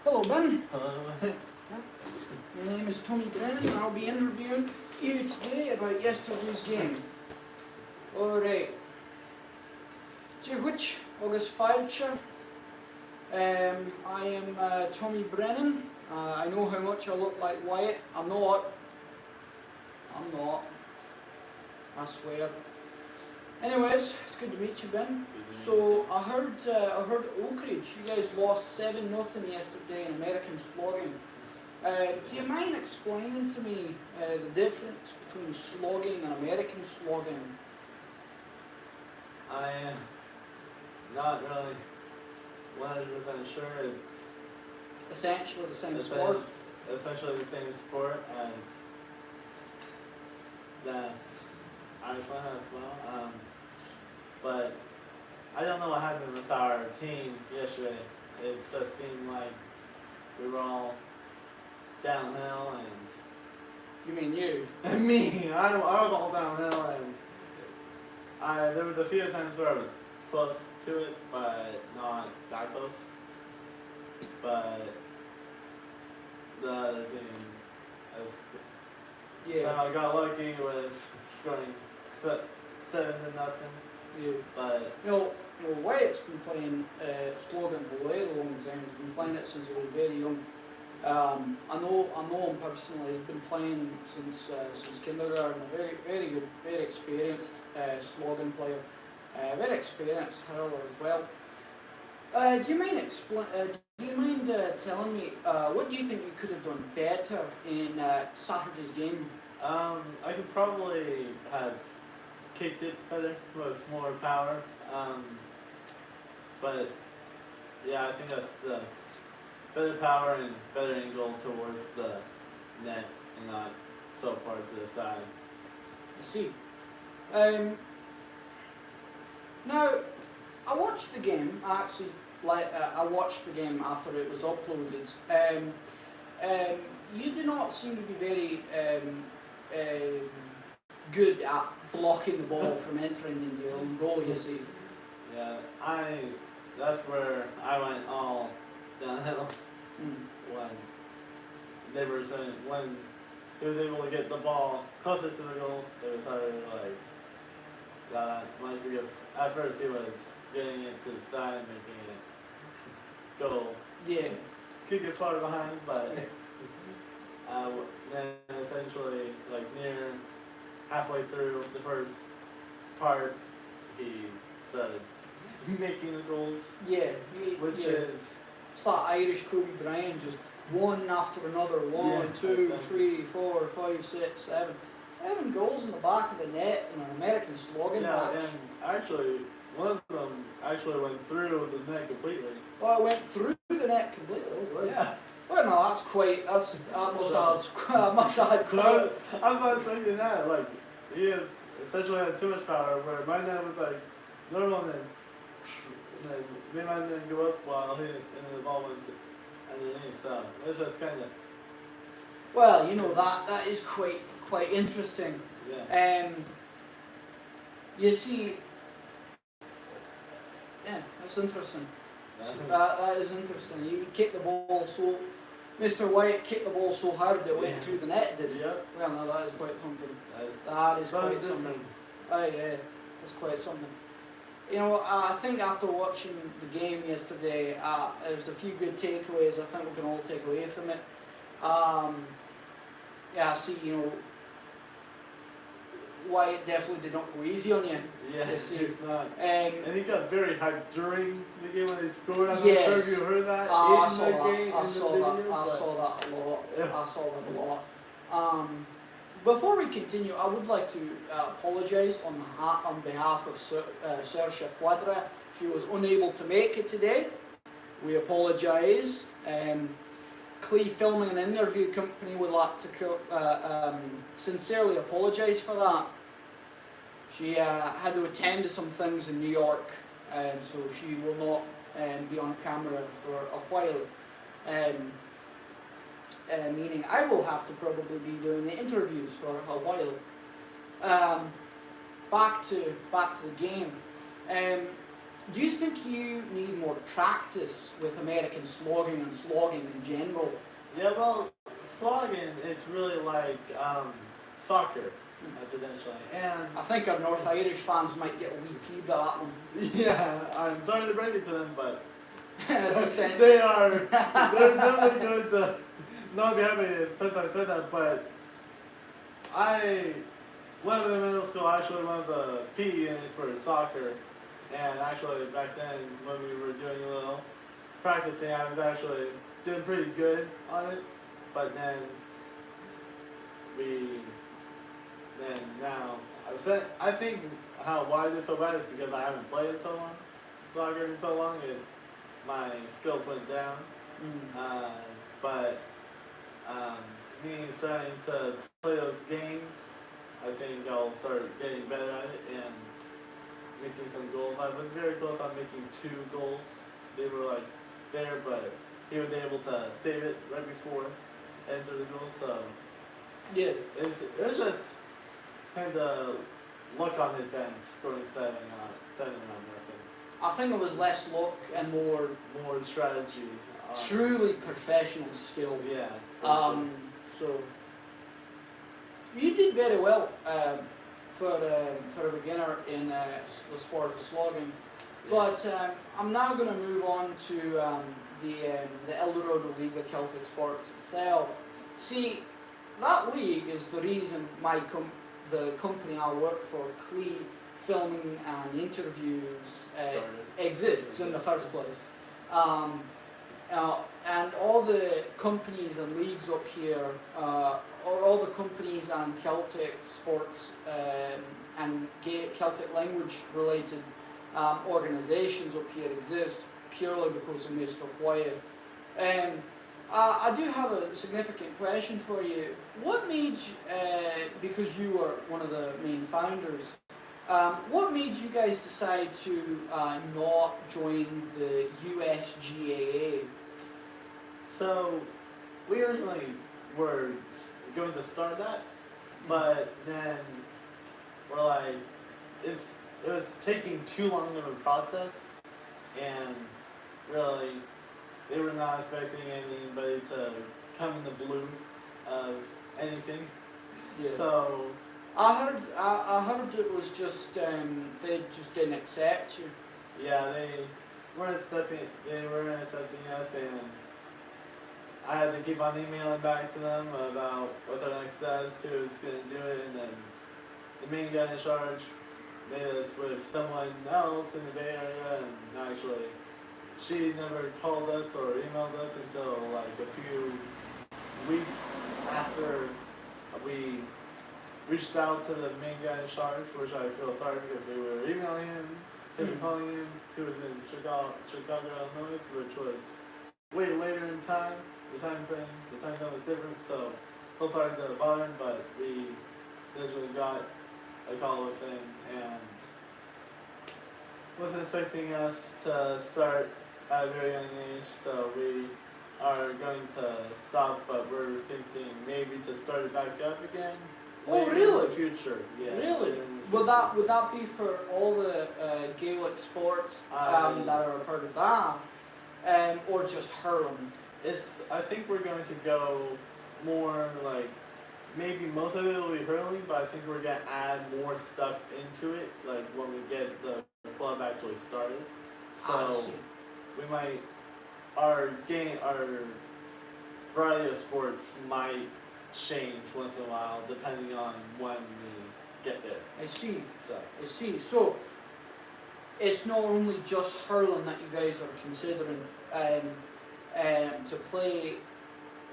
Hello, Ben. Hello. My name is Brennan, and I'll be interviewing you today about yesterday's game. Alright. Which August 5 I am Tommy Brennan. I know how much I look like Wyatt. I'm not. I swear. Anyways, it's good to meet you, Ben. So I heard Oak Ridge, you guys lost 7-0 yesterday in American slogging. Do you mind explaining to me the difference between slogging and American slogging? I am not really 100% sure. It's Essentially the same sport. Essentially the same sport as the Irish one as well. But I don't know what happened with our team yesterday. It just seemed like we were all downhill and... You mean you? Me! I was all downhill and there was a few times where I was close to it, but not that close. But the other team, so I got lucky with scoring 7-0. Yeah. But Wyatt's been playing slogging for a very long time. He's been playing it since he was very young. I know him personally. He's been playing since kindergarten. A very good, very experienced slogging player. Very experienced hurler as well. Do you mind telling me what do you think you could have done better in Saturday's game? I could probably have kicked it better with more power. But yeah, I think that's the better power and better angle towards the net and not so far to the side. I see. Now, I watched the game. I watched the game after it was uploaded. You do not seem to be very good at blocking the ball from entering into your own goal, you see. Yeah, that's where I went all downhill when when he was able to get the ball closer to the goal, it was harder that much because at first he was getting it to the side and making it go. Yeah. Kick it far behind, but then essentially near halfway through the first part, he started making the goals. Yeah. Which is... It's like Irish Kobe Bryant, just one after another. 1, 2, 3, 4, 5, 6, 7. 7 goals in the back of the net in an American slogging match. Yeah, and actually, one of them actually went through the net completely. Oh, it went through the net completely? Oh, right. Yeah. Well, no, that must have had quite... I was not thinking that, he essentially had too much power, where my net was normal, and then made my net go up while and the ball went underneath, so it's just kind of... Well, that is quite interesting. Yeah. You see, yeah, that's interesting. That is interesting. You kick the ball so... Mr. Wyatt kicked the ball so hard it went through the net, did he? Yeah. Well, no, that is quite something. That is quite something. Oh, yeah, that's quite something. I think after watching the game yesterday, there's a few good takeaways I think we can all take away from it. Yeah, I see, Wyatt definitely did not go easy on you. Yeah, it's not. And he got very hyped during the game when they scored. I'm not sure if you heard that. I saw that a lot. Yeah. I saw that a lot. Before we continue, I would like to apologise on behalf of Saoirse Quadra. She was unable to make it today. We apologise. Clee Filming and Interview Company would like to sincerely apologise for that. She had to attend to some things in New York, so she will not be on camera for a while. Meaning I will have to probably be doing the interviews for a while. Back to the game. Do you think you need more practice with American slogging and slogging in general? Yeah, well, slogging is really like soccer, potentially. And I think our North Irish fans might get a wee peeved at that one. yeah, I'm sorry to break it to them, but They're they're definitely going to not be happy since I said that. But I went to middle school. I actually went to the PE units for soccer, and actually back then when we were doing a little practicing, I was actually doing pretty good on it. But then now I think why I did so bad is because I haven't played it so long, soccer in so long. My skills went down. But me starting to play those games, I think I'll start getting better at it and making some goals. I was very close on making 2 goals. They were like there, but he was able to save it right before enter the goal. So yeah, it was just kind of luck on his end, scoring 7 on nothing. I think it was less luck and more strategy. truly professional skill. Yeah. So you did very well for a beginner in the sport of slogging. But I'm now going to move on to the Eldorado League of Celtic Sports itself. See, that league is the reason the company I work for, Clee Filming and Interviews, exists in the first place. And all the companies and leagues up here, or all the companies and Celtic sports and Celtic language related organisations up here exist purely because of Mr. Quiet. I do have a significant question for you. What made because you were one of the main founders, what made you guys decide to not join the USGAA? So, we originally were going to start that, but then we're like, it was taking too long of a process, and really, they were not expecting anybody to come in the blue of anything. Yeah. So I heard it was just they just didn't accept you. yeah, they weren't accepting us, and I had to keep on emailing back to them about what's our next steps, who was going to do it, and then the main guy in charge made us with someone else in the Bay Area, and actually she never called us or emailed us until like a few weeks after we reached out to the main guy in charge, which I feel sorry because they were emailing him, calling him. He was in Chicago, Illinois, which was way later in time. The time zone was different, so sorry to bother him, but we eventually got a call with him and wasn't expecting us to start at a very young age, so we are going to stop, but we're thinking maybe to start it back up again. Oh, really? In the future, yeah. Really? Would that be for all the Gaelic sports that are a part of that, or just hurling? I think we're going to go more like, maybe most of it will be hurling, but I think we're going to add more stuff into it, like when we get the club actually started. So we might, our variety of sports might change once in a while depending on when we get there. I see. So it's not only just hurling that you guys are considering to play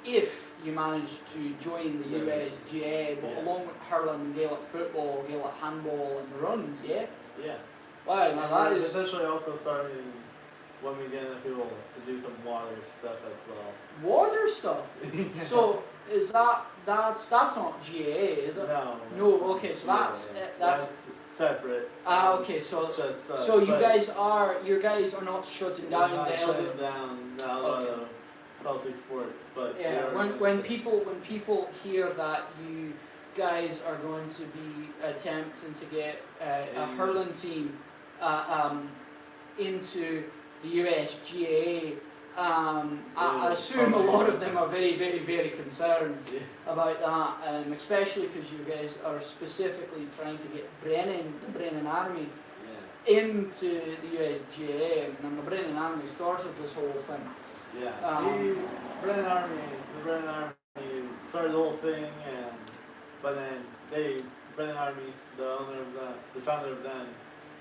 if you manage to join the USGA, but along with hurling, Gaelic football, Gaelic handball, and the runs, yeah? Yeah. Wow, now that is... Essentially also starting when we get enough people to do some water stuff as well. Water stuff? Yeah. So is that's not GAA, is it? No. No, okay, so that's separate. Okay. So Just so you but guys are not shutting we're down not the shutting elder. down a lot Okay. of Celtic sports, but we Yeah. are When going to- people hear that you guys are going to be attempting to get a hurling team into the USGA. I assume a lot of them are very, very, very concerned Yeah. about that, especially because you guys are specifically trying to get the Brennan Army, Yeah. into the USGA, and the Brennan Army started this whole thing. Yeah. Um, the Brennan Army started the whole thing, but then Brennan Army, the founder of them,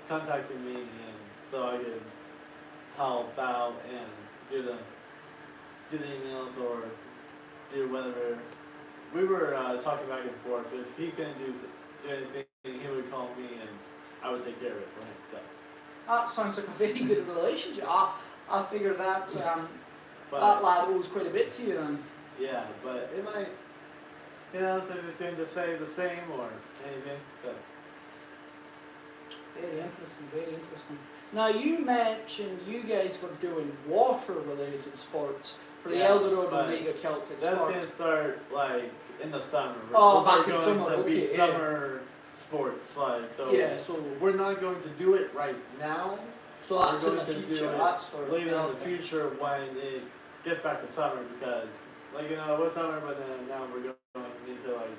contacted me, and so I could help out and do the emails or do whatever. We were talking back and forth. If he couldn't do anything, he would call me, and I would take care of it for him. So. That sounds like a very good relationship. I figure that that But lad owes quite a bit to you then. yeah, but it might, if it's going to say the same or anything. But Very interesting, very interesting. Now you mentioned you guys were doing water-related sports for the Yeah, Eldorado but League of Celtic that's Sports. going to start like in the summer. Oh, Those are back in going summer, to be okay, yeah. summer sports, so. Yeah, so We're not going to do it right now. that's we're in the going to do future. it That's for later in the okay. future when it gets back to summer, because it was summer, but then now we're going into like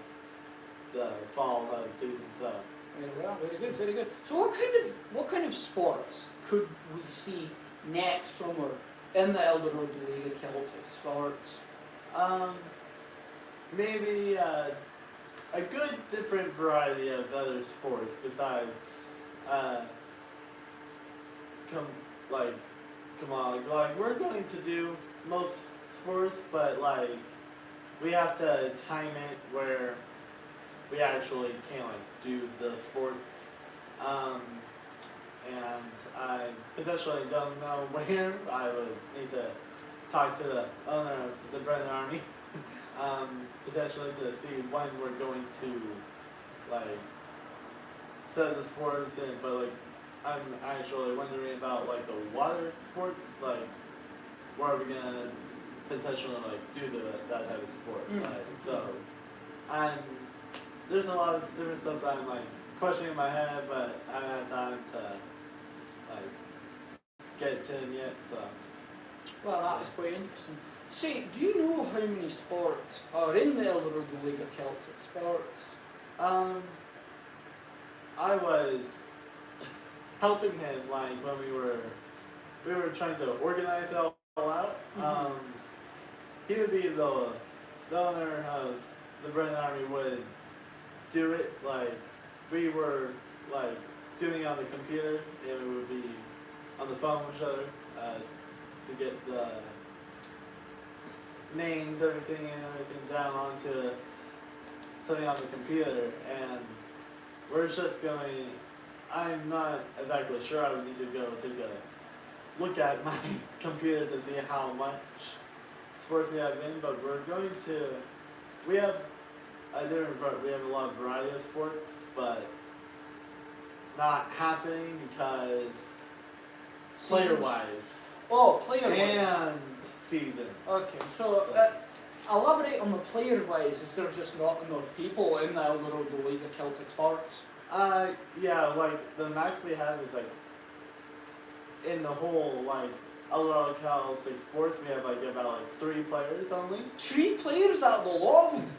the fall season. So Very well, very good, very good. So what kind of sports could we see next summer in the Eldorado League of Celtic Sports? maybe a good different variety of other sports besides come on, like we're going to do most sports, but like we have to time it where we actually can do the sports. And I potentially don't know where. I would need to talk to the owner of the Brennan Army, potentially to see when we're going to set the sports in. But I'm actually wondering about the water sports. Where are we gonna potentially do that type of sport? So there's a lot of different stuff that I'm questioning in my head, but I haven't had time to get to them yet. So Well, that is quite interesting. See, do you know how many sports are in the Eldorado League of Celtic Sports? I was helping him when we were trying to organize it all out. Mhm. He would be the owner of the Brennan Army would do it. We were doing it on the computer, and we would be on the phone with each other to get the names, everything down onto something on the computer. And we're just going. I'm not exactly sure. I would need to go take a look at my computer to see how much sports we have in, but we're going to. We have we have a lot of variety of sports, but not happening because player-wise Oh, player-wise. and season. Okay, so elaborate on the player-wise. Is there just not enough people in the Eldorado League of Celtic Sports? Yeah, the max we have is in the whole Eldorado Celtic Sports, we have about 3 players only. 3 players? That's a lot of them.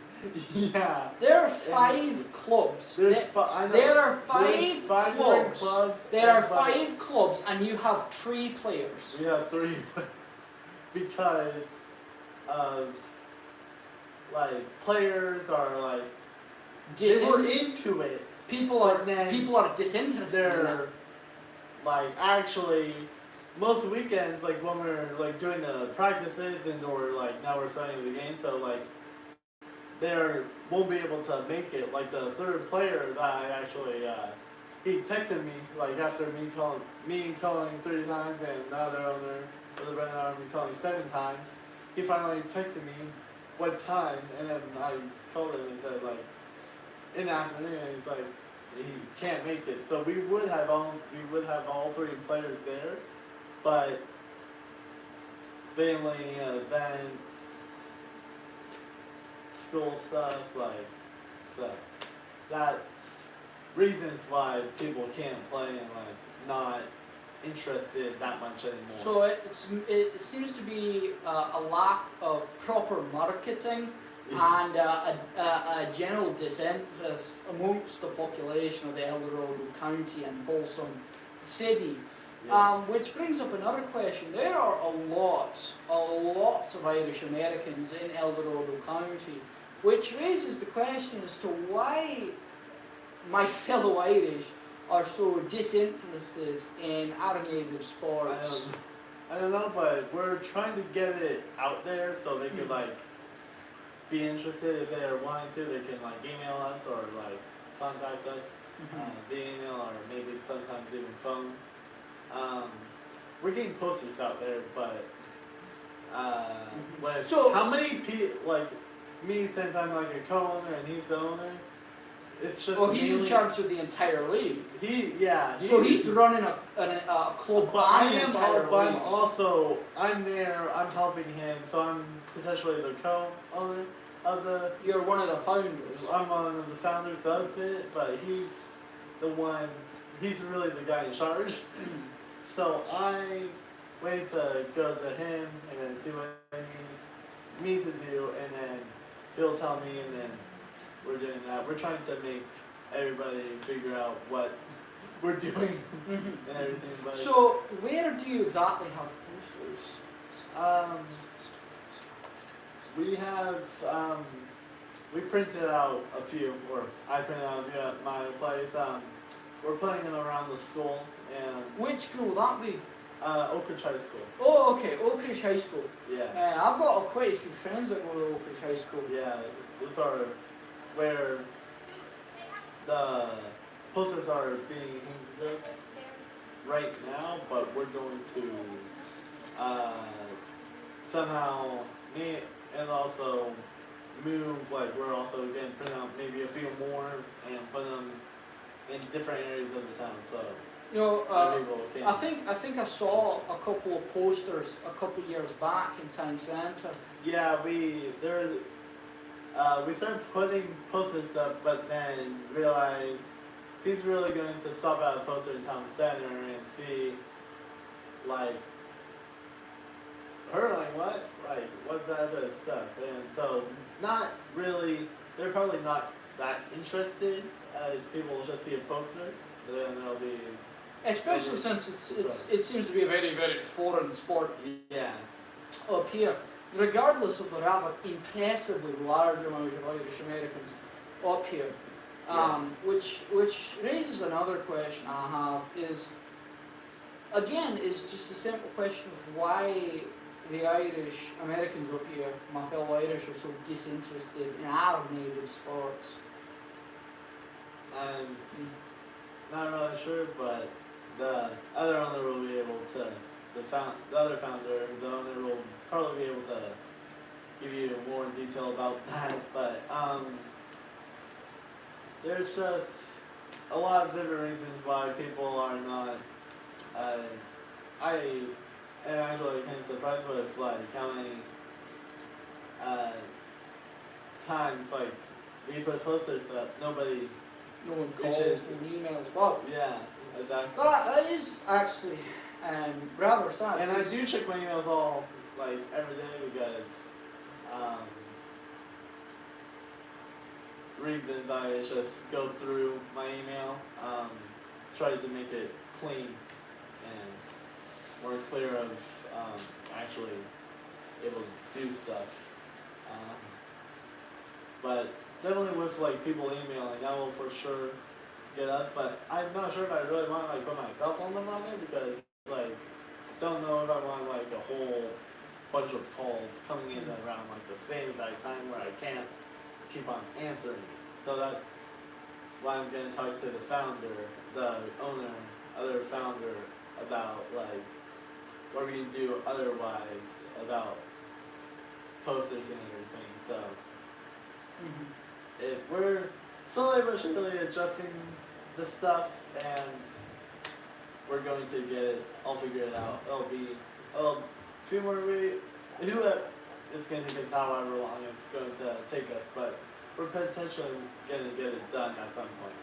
Yeah. There are 5 clubs. There are 5 different clubs. There are 5 clubs, and you have 3 players. We have 3 because of players are they were into it. People are disinterested. They're actually most weekends when we're doing the practices or now we're starting the game, so they won't be able to make it. The third player that I actually he texted me after me calling 30 times and the other owner of the Brennan Army calling 7 times. He finally texted me what time, and then I called him and said in the afternoon, and he's he can't make it. So we would have all three players there, but family events, school stuff, like, so that's reasons why people can't play and like not interested that much anymore. So it seems to be a lack of proper marketing and a general disinterest amongst the population of the El Dorado County and Folsom City. Yeah. Which brings up another question. There are a lot of Irish Americans in El Dorado County, which raises the question as to why my fellow Irish are so disinterested in our native sports. I don't know, but we're trying to get it out there so they could like be interested if they are wanting to. They can like email us or like contact us via email or maybe sometimes even phone. We're getting posters out there, but with So- how many people like me, since I'm like a co-owner and he's the owner, it's just. Well, he's in mainly- charge of the entire league. So He's running a club But I and an am, entire but I'm league. also, I'm there, I'm helping him, so I'm potentially the co-owner of the, You're one of the founders. I'm one of the founders of it, but he's the one, he's really the guy in charge. So I wait to go to him and then see what he needs me to do, and then he'll tell me, and then we're doing that. We're trying to make everybody figure out what we're doing and everything. But So where do you exactly have posters? we have we printed out a few, or I printed out a few at my place. We're putting them around the school and Which school will that be? Oak Ridge High School. Oh, okay, Oak Ridge High School. Yeah, I've got quite a few friends that go to Oak Ridge High School. yeah. Those are where the posters are being hanged up right now, but we're going to somehow me and also move, like we're also again putting out maybe a few more and put them in different areas of the town, so You know, people can. I think I saw a couple of posters a couple of years back in town centre. Yeah, we started putting posters up, but then realized he's really going to stop at a poster in town center and see, like, her like what, like what's that other stuff, and so not really. They're probably not that interested as people will just see a poster, but then they'll be. Especially since it seems to be a very, very foreign sport Yeah. up here, regardless of the rather impressively large amount of Irish Americans up here. Which raises another question I have is just a simple question of why the Irish Americans up here, my fellow Irish, are so disinterested in our native sports. I'm not really sure, but the other owner will be able to, the other founder, the owner will probably be able to give you more detail about that, but there's just a lot of different reasons why people are not, I am actually kind of surprised with like how many times like we put posters that nobody. No one calls Which is- and emails. Well, Yeah, exactly. that is actually rather sad. And I 'cause- do check my emails all like every day because reasons I just go through my email, try to make it clean and more clear of actually able to do stuff. But definitely with like people emailing, that will for sure get up. But I'm not sure if I really want to like put my cell phone number on there because like don't know if I want like a whole bunch of calls coming in around like the same exact time where I can't keep on answering it. So that's why I'm gonna talk to the founder, the owner, other founder about like what we can do otherwise about posters and everything. So Mhm. if we're slowly but surely adjusting the stuff, and we're going to get it all figured out. It'll be a few more weeks. It's going to take us however long it's going to take us, but we're potentially going to get it done at some point.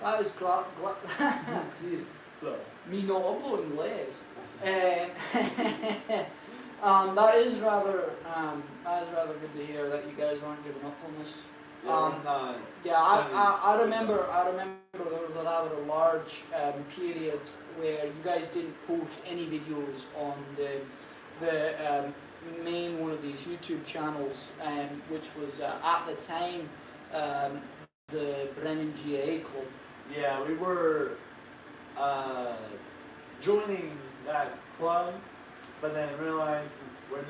That is jeez. So. Me not uploading inglés. That is rather good to hear that you guys aren't giving up on this. Yeah, I remember there was a rather large period where you guys didn't post any videos on the main one of these YouTube channels, which was at the time the Brennan GAA club. Yeah, we were joining that club, but then realized we're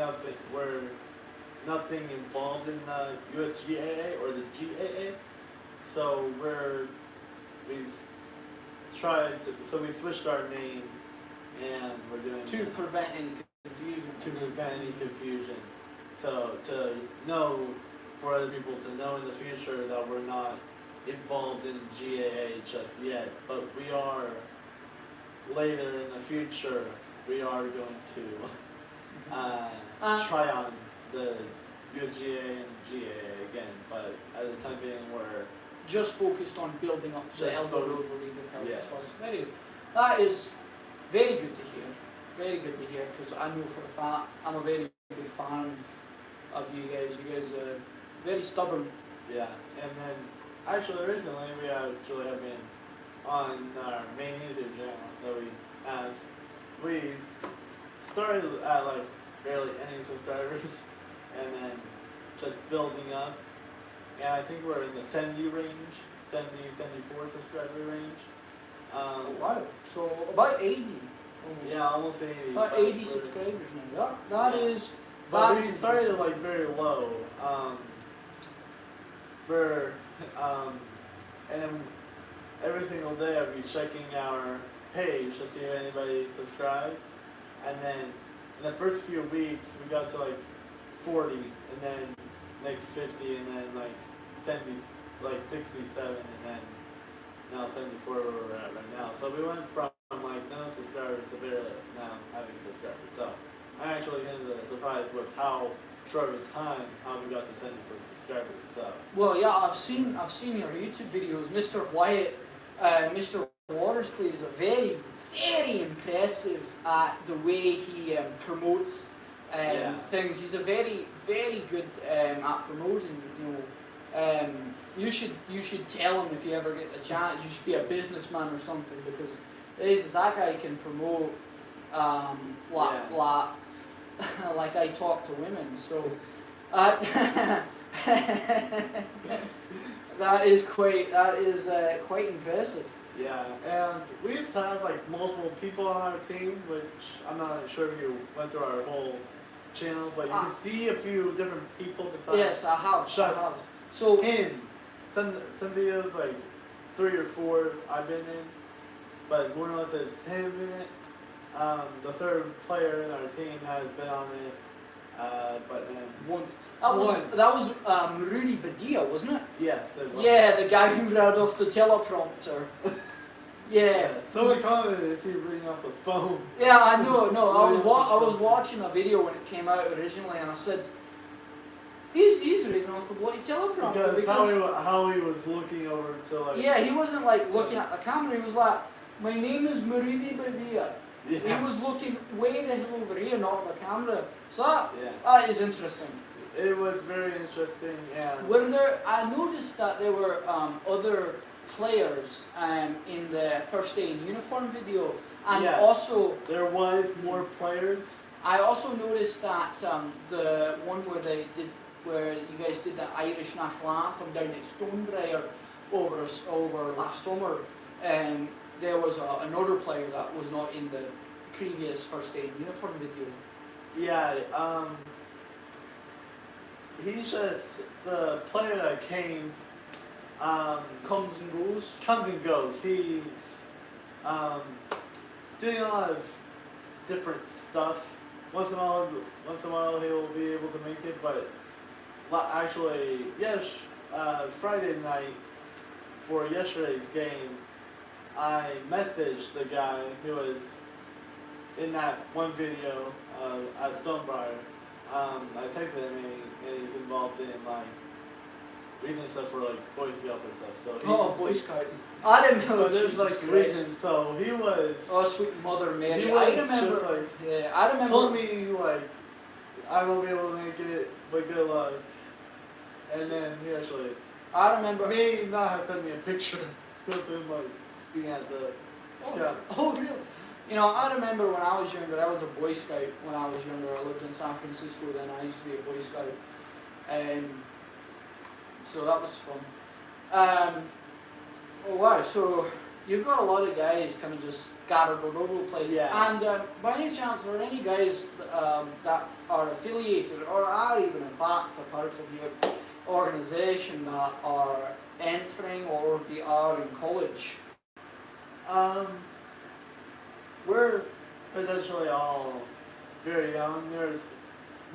nothing involved in the USGAA or the GAA, so we switched our name, and we're doing to prevent any confusion. So for other people to know in the future that we're not involved in GAA just yet, but we are later in the future. We are going to try on the USGA and GAA again, but at the time being we're just focused on building up the Elbow Road League of yes. Very good. That is very good to hear. Very good to hear, because I know for a fact I'm a very big fan of you guys. You guys are very stubborn. Yeah, and then actually recently we actually have been on our main YouTube channel that we have. We started at like barely any subscribers, and then just building up. And I think we're in the 70 range, 70, 74 subscriber range. Wow. So about 80. Almost. Yeah, almost 80. About 80 subscribers now. That is. But we started like very low. And then every single day I'd be checking our page to see if anybody subscribed. And then in the first few weeks we got to like 40, and then next 50, and then like 70, like 67, and then now 74 where we're at right now. So we went from like no subscribers to barely now having subscribers. So I'm actually kind of surprised with how short of a time how we got to 74 subscribers. So well, yeah, I've seen your YouTube videos. Mr. Wyatt, Mr. Waters plays a very impressive at the way he promotes things. He's a very good at promoting. You should tell him if you ever get the chance. You should be a businessman or something, because that guy can promote like I talk to women. So that is quite impressive. Yeah, and we used to have like multiple people on our team, which I'm not sure if you went through our whole channel, but you can see a few different people besides. Yes, I have. So him, some videos like 3 or 4 I've been in, but more or less it's him in it. The third player in our team has been on it, but then once. That was Rudy Badia, wasn't it? Yes, it was. Yeah, the guy who read off the teleprompter. Yeah. Someone commented, is he reading off the phone? Yeah, I know. No, I was watching a video when it came out originally, and I said, he's reading off the bloody teleprompter. Because how he was looking over to like. Yeah, he wasn't like looking at the camera. He was like, my name is Rudy Badia. Yeah. He was looking way the hell over here, not at the camera. So that is interesting. It was very interesting, and I noticed that there were other players in the first day in uniform video, and also there was more players. I also noticed that the one where you guys did the Irish national anthem down at Stonebriar over last summer, there was another player that was not in the previous first day in uniform video. Yeah, he's just the player that came. Comes and goes. He's doing a lot of different stuff. Once in a while he'll be able to make it, but actually, yes, Friday night for yesterday's game, I messaged the guy who was in that one video at Stonebriar. I texted him and he's involved in like reason stuff for like Boy Scouts and stuff. So Boy Scouts. I didn't know. there's Jesus like Christ. reasons. So he was. Oh, sweet Mother Mary. He I was remember. just like. Yeah, I remember. Told me like I won't be able to make it, but good luck. And then he actually. I remember. May not have sent me a picture of him like being at the scout. Oh, really? You know, I remember when I was younger, I was a Boy Scout when I was younger. I lived in San Francisco then. I used to be a Boy Scout. So that was fun. Oh wow, so you've got a lot of guys kind of just scattered all over the place. Yeah. And by any chance, are there any guys that are affiliated or are even in fact a part of your organisation that are entering or they are in college? We're potentially all very young. There's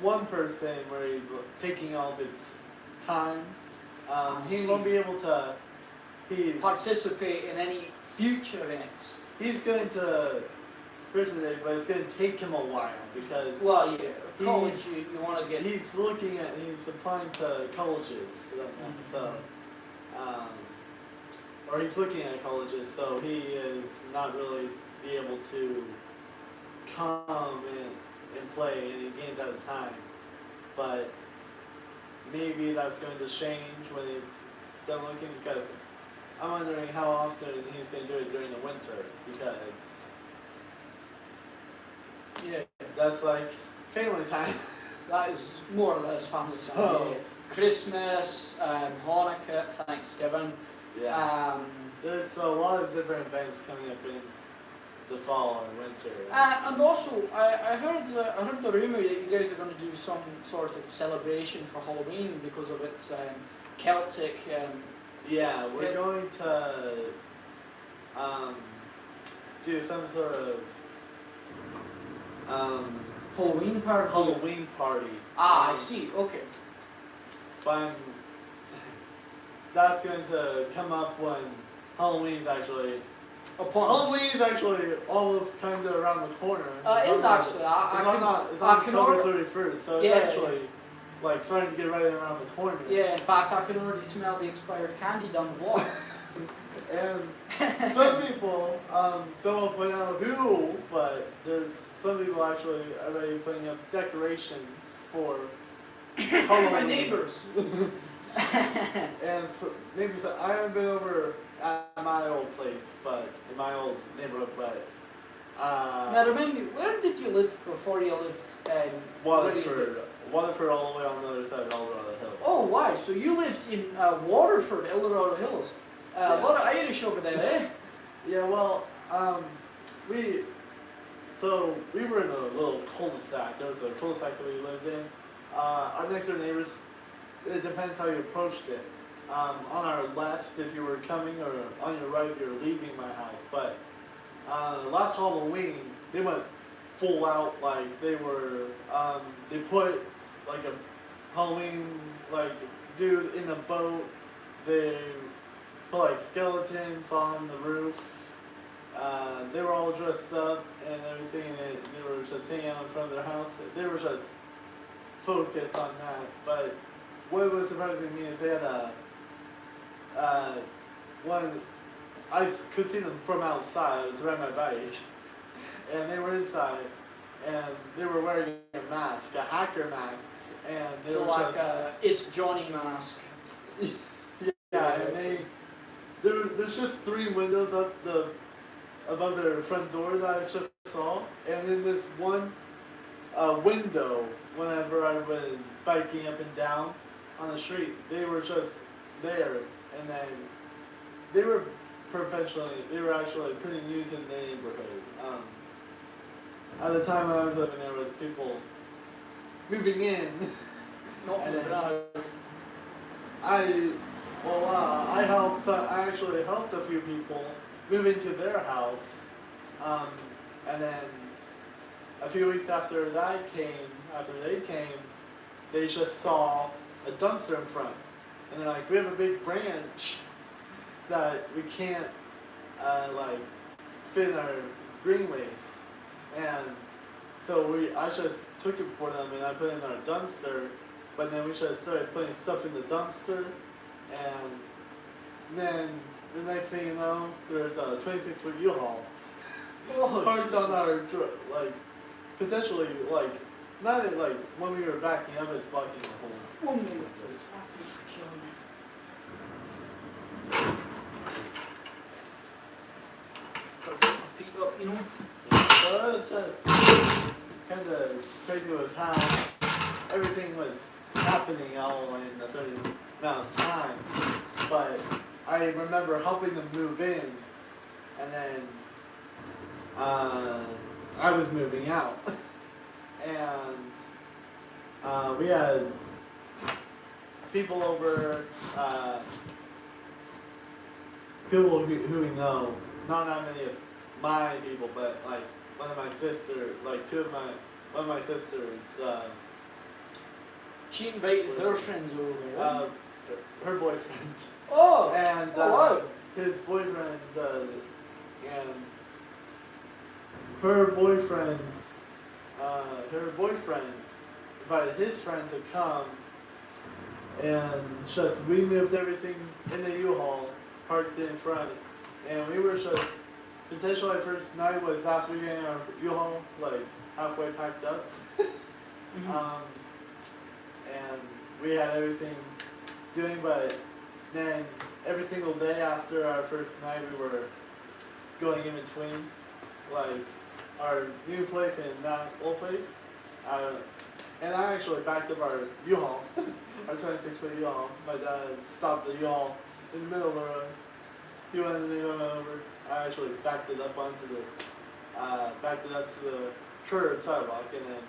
one person where he's taking all of his time. He won't be able to participate in any future events. He's going to participate, but it's going to take him a while because well, yeah, college you want to get. He's applying to colleges, so or he's looking at colleges, so he is not really be able to come and play any games at a time. But maybe that's going to change when he's done looking, because I'm wondering how often he's going to do it during the winter, because that's like family time. That is more or less family time. So, Christmas, Hanukkah, Thanksgiving. Yeah. There's a lot of different events coming up in the fall and winter. And also, I heard the rumor that you guys are going to do some sort of celebration for Halloween because of its Celtic. Yeah, we're going to do some sort of Halloween party. Halloween party. I see. Okay. But that's going to come up when Halloween's actually. Halloween's actually almost kind of around the corner. It's actually. It's on October 31st, so it's actually like starting to get right around the corner. Yeah, in fact, I can already smell the expired candy down the block. And some people don't point out who, but there's some people actually already putting up decorations for Halloween. My neighbors. And so I haven't been over at my old place, but in my old neighborhood, but now remind me, where did you live before you lived in Waterford all the way on the other side of El Dorado Hills. Oh wow, so you lived in Waterford, El Dorado Hills. A lot of Irish over there, eh? Yeah, well, we were in a little cul-de-sac. There was a cul-de-sac that we lived in. Our next door neighbors, it depends how you approached it. On our left, if you were coming, or on your right, if you were leaving my house. But last Halloween, they went full out, like they were, they put like a Halloween, like, dude in a boat. They put like skeletons on the roof. They were all dressed up and everything, and they were just hanging out in front of their house. They were just focused on that. But what was surprising me is they had one, I could see them from outside. I was riding my bike, and they were inside, and they were wearing a mask, a hacker mask, and they so were like just, it's Johnny mask. yeah, and there's just 3 windows above their front door that I just saw, and in this one window, whenever I was biking up and down on the street, they were just there, and then they were actually pretty new to the neighborhood. At the time I was living there, was people moving in. Not moving out. I actually helped a few people move into their house, and then a few weeks after they came, they just saw a dumpster in front, and they're like, "We have a big branch," that we can't like fit in our greenways, and so I just took it for them and I put it in our dumpster, but then we just started putting stuff in the dumpster, and then the next thing you know, there's a 26-foot U-Haul parked on our like potentially like not in, like when we were backing up, it's blocking the whole. 1 minute, please. My feet are killing me. Gotta get my feet up, you know. So it's just kind of crazy with how everything was happening all in a certain amount of time. But I remember helping them move in, and then I was moving out, and we had people over, people who we know, not that many of my people, but like one of my sisters, like one of my sisters, She invited her friends over, right? her boyfriend. Oh! And wow. his boyfriend, and her boyfriend invited his friend to come, and just we moved everything in the U-Haul, parked in front, and we were just potentially our first night was after getting our U-Haul like halfway packed up, and we had everything doing, but then every single day after our first night we were going in between, like our new place and that old place, and I actually backed up our U-Haul, our 26-foot U-Haul. My dad stopped the U-Haul in the middle of the road. He went over. I actually backed it up onto the curb sidewalk and then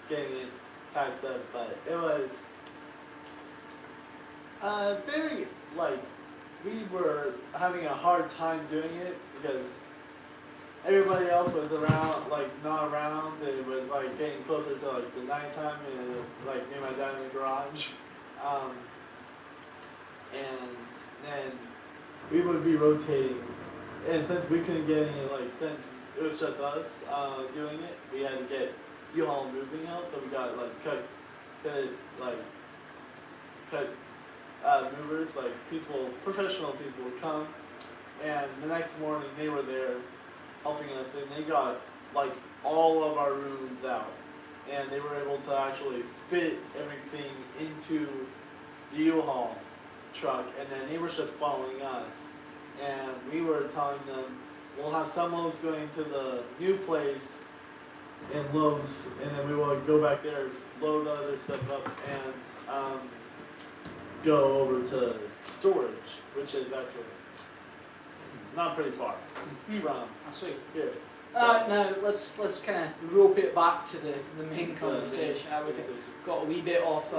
getting it packed up. But it was very like we were having a hard time doing it because everybody else was around, like not around. It was like getting closer to like the nighttime, and it was like near my dad in the garage, and then we would be rotating. And since we couldn't get any, like since it was just us doing it, we had to get U-Haul moving out. So we got like cut movers, like people, professional people would come, and the next morning they were there helping us, and they got like all of our rooms out, and they were able to actually fit everything into the U-Haul truck, and then they were just following us, and we were telling them we'll have some loads going to the new place and loads, and then we will go back there, load the other stuff up, and go over to storage, which is actually not pretty far from I see. here. Now let's kind of rope it back to the main conversation. We got a wee bit off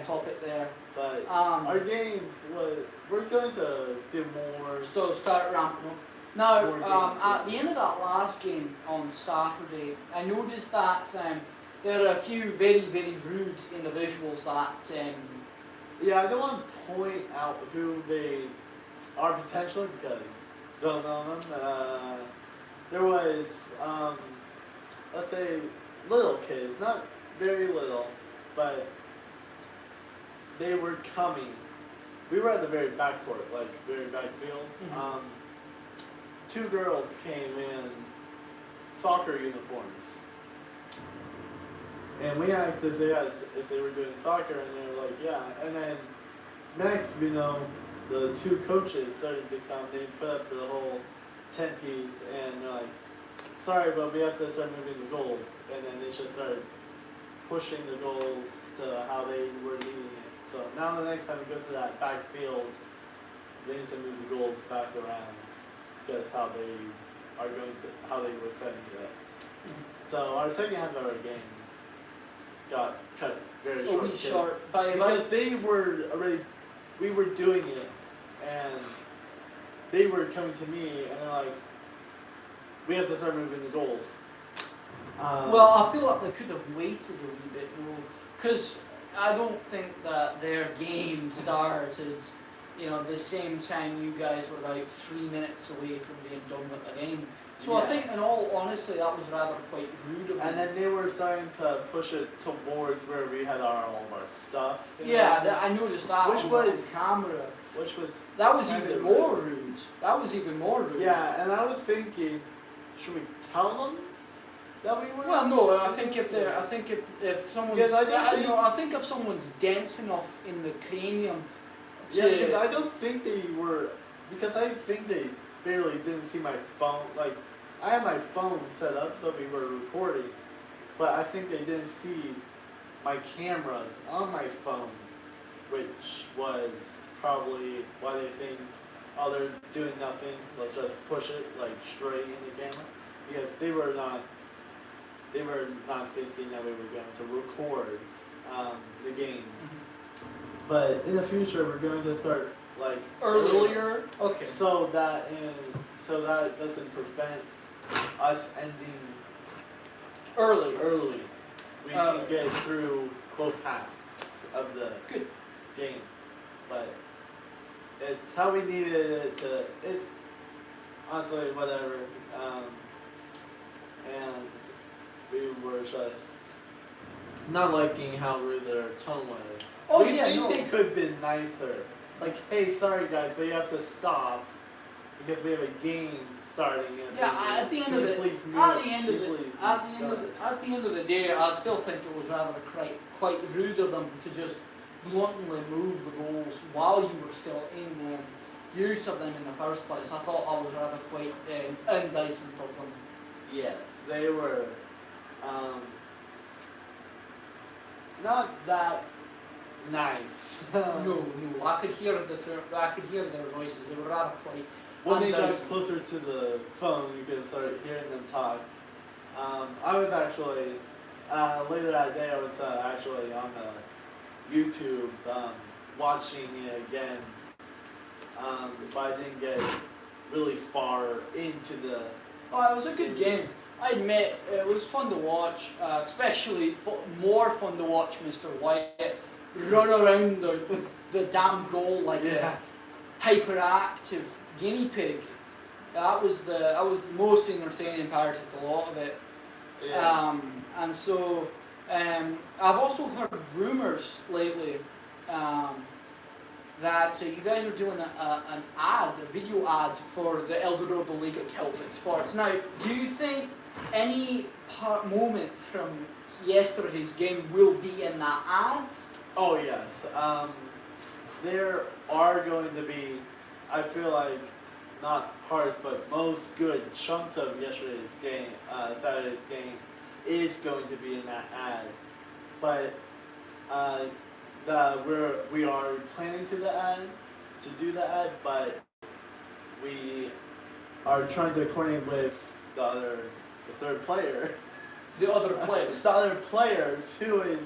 topic there. But our games, we're going to do more. So start ramping up. Now, at the end of that last game on Saturday, I noticed that there are a few very, very rude individuals that. Yeah, I don't want to point out who they are potentially because don't know them. There was, let's say, little kids, not very little, but they were coming. We were at the very back court, like very back field. Mm-hmm. Two girls came in soccer uniforms, and we asked if they were doing soccer, and they were like, yeah. And then next, you know, the two coaches started to come. They put up the whole 10-piece, and they're like, sorry, but we have to start moving the goals. And then they just started pushing the goals to how they were needing it. So now the next time we go to that back field, they need to move the goals back around because how they were setting it up. So our second half of our game got cut very short. Because we were doing it, and they were coming to me, and they're like, we have to start moving the goals. Well, I feel like they could have waited a wee bit more, because I don't think that their game started you know, the same time you guys were about 3 minutes away from being done with the game. So Yeah. I think, in all honesty, that was rather quite rude of them. And then they were starting to push it towards where we had all of our stuff. and Yeah, everything, I noticed that Which on was- camera. which was That was kind even of more rude. rude. That was even more rude. Yeah, and I was thinking, should we tell them that we were? Well, no, I think if someone's, Because I don't think- I think if someone's dense enough in the cranium to, Yeah, because I don't think they were, because I think they barely didn't see my phone. Like, I had my phone set up so we were recording, but I think they didn't see my cameras on my phone, which was probably why they think, oh, they're doing nothing, let's just push it like straight in the camera. Because they were not thinking that we were going to record the game. But in the future, we're going to start like earlier, Okay. so that it doesn't prevent us ending Early. early. We can get through both halves of the Good. game, but it's how we needed it to. It's honestly whatever, and we were just not liking how rude their tone was. Oh, we yeah, think no. they could have been nicer. Like, hey, sorry guys, but you have to stop because we have a game starting. in Yeah, 8 minutes. at the end Can of you the please move? at the end of Can you the please at the end move? of the, at the end of the day, I still think it was rather quite rude of them to just bluntly move the goals while you were still in use of them in the first place. I thought that was rather quite indecent of them. Yes, they were not that nice. No, I could hear I could hear their voices. They were rather quite. When they got indecent. closer to the phone, you could start hearing them talk. I was actually, later that day, I was actually on YouTube watching it again. If I didn't get really far into the. Oh, it was a good game. I admit it was fun to watch, especially more fun to watch Mr. Wyatt run around the damn goal like a hyperactive guinea pig. That was the most entertaining part of the lot of it. Yeah. And so I've also heard rumours lately that you guys are doing a video ad for the Eldorado League of Celtic Sports. Now, do you think any moment from yesterday's game will be in that ad? Oh yes. There are going to be, I feel like, not parts, but most good chunks of yesterday's game, Saturday's game, is going to be in that ad. But we are planning to do the ad, but we are trying to coordinate with the third player. The other players. The other players who is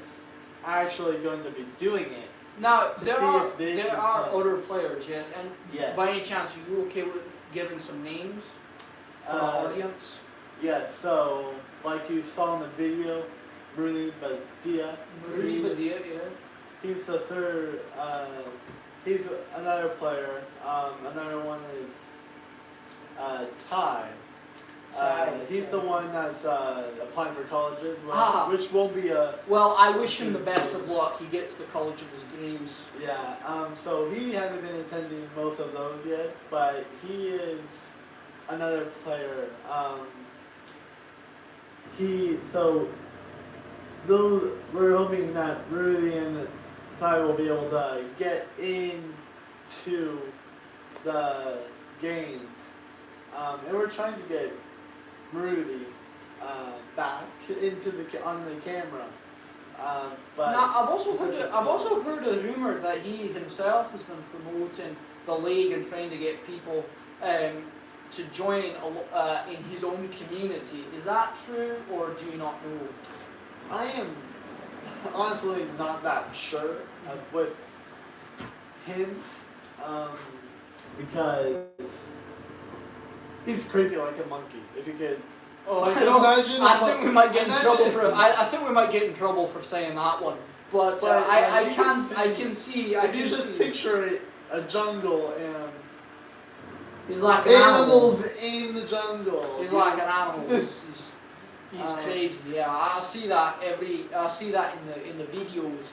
actually going to be doing it. Now, To there see are if they can play. other players, yes. And Yes. by any chance, are you okay with giving some names for the audience? Yes, so like you saw in the video, Rudy Badia. Rudy Badia, yeah. He's the third. He's another player. Another one is Ty. He's the one that's applying for colleges, which won't be a. Well, I wish him the best of luck. He gets the college of his dreams. Yeah. So he hasn't been attending most of those yet, but he is another player. We're hoping that Rudy and Ty will be able to get into the games, and we're trying to get Rudy back on the camera. But Now, I've also heard a rumor that he himself has been promoting the league and trying to get people to join in his own community. Is that true, or do you not know? I am honestly not that sure with him, because he's crazy like a monkey. If you could. Oh, Like, I don't- imagine I if think we might get in imagine trouble if- for. I think we might get in trouble for saying that one. But But, I you can can I can see I If you can just see. picture it, a jungle and He's like an animal. animals in the jungle. He's like an animal. He's crazy. Yeah, I see that in the videos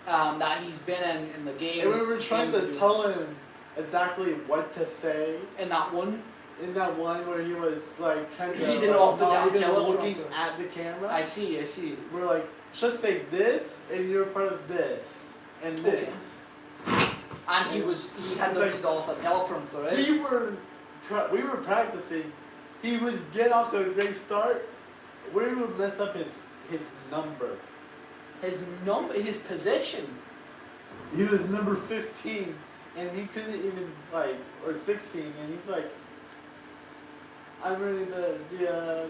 that he's been in the game. And we were trying to videos. tell him exactly what to say. In that one. In that one where he was like kind of Reading off the not damn even teleprompter. looking at the camera. I see. We're like, should say this, and you're part of this, and this. Okay. And he had to Like- read off a teleprompter, right? We were practicing. He would get off to a great start. We would mess up his number. His position. He was number 15, and he couldn't even or 16, and he's like, I'm really the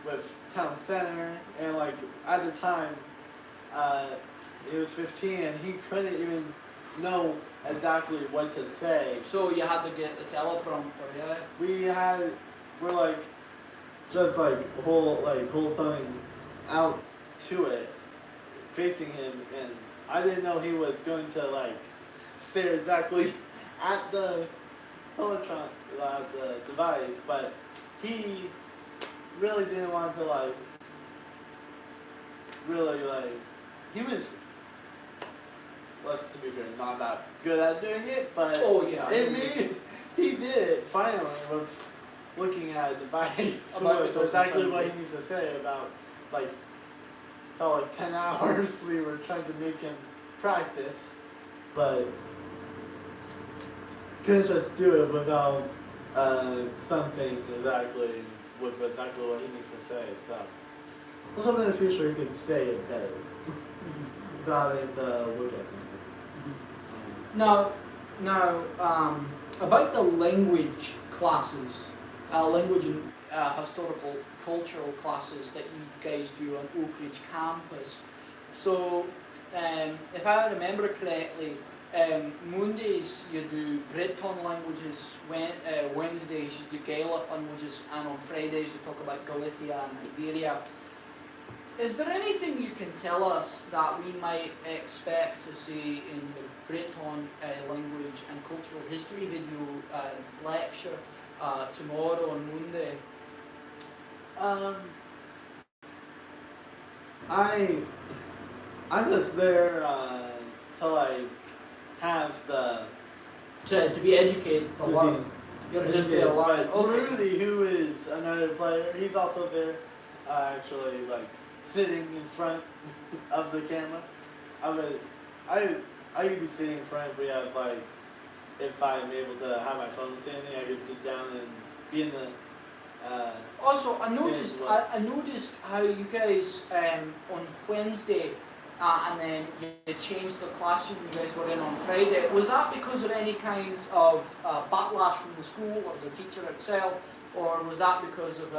with town center, and at the time, he was 15, and he couldn't even know exactly what to say. So you had to get the teleprompter, yeah? We're just hold something out to it, facing him, and I didn't know he was going to stare exactly at the Pelotron, the device, but he really didn't want to he was, let's to be fair, not that good at doing it, but Oh yeah. he did it finally with looking at a device. About With exactly what he needs to say about felt like 10 hours we were trying to make him practice, but couldn't just do it without something exactly with exactly what he needs to say. So let's hope in the future he could say it better without it look at something. Now, about the language classes, language and historical, cultural classes that you guys do on Oak Ridge campus. So, if I remember correctly, Mondays you do Breton languages, Wednesdays you do Gaelic languages, and on Fridays you talk about Galicia and Iberia. Is there anything you can tell us that we might expect to see in the Breton language and cultural history video lecture tomorrow on Monday? I'm just there to have the To be educated, to learn. You're just there to learn. But Rudy, who is another player, he's also there, actually sitting in front of the camera. I could be sitting in front if we have if I'm able to have my phone standing, I could sit down and be in the. Also, I noticed how you guys on Wednesday and then you changed the classroom you guys were in on Friday. Was that because of any kind of backlash from the school or the teacher itself, or was that because of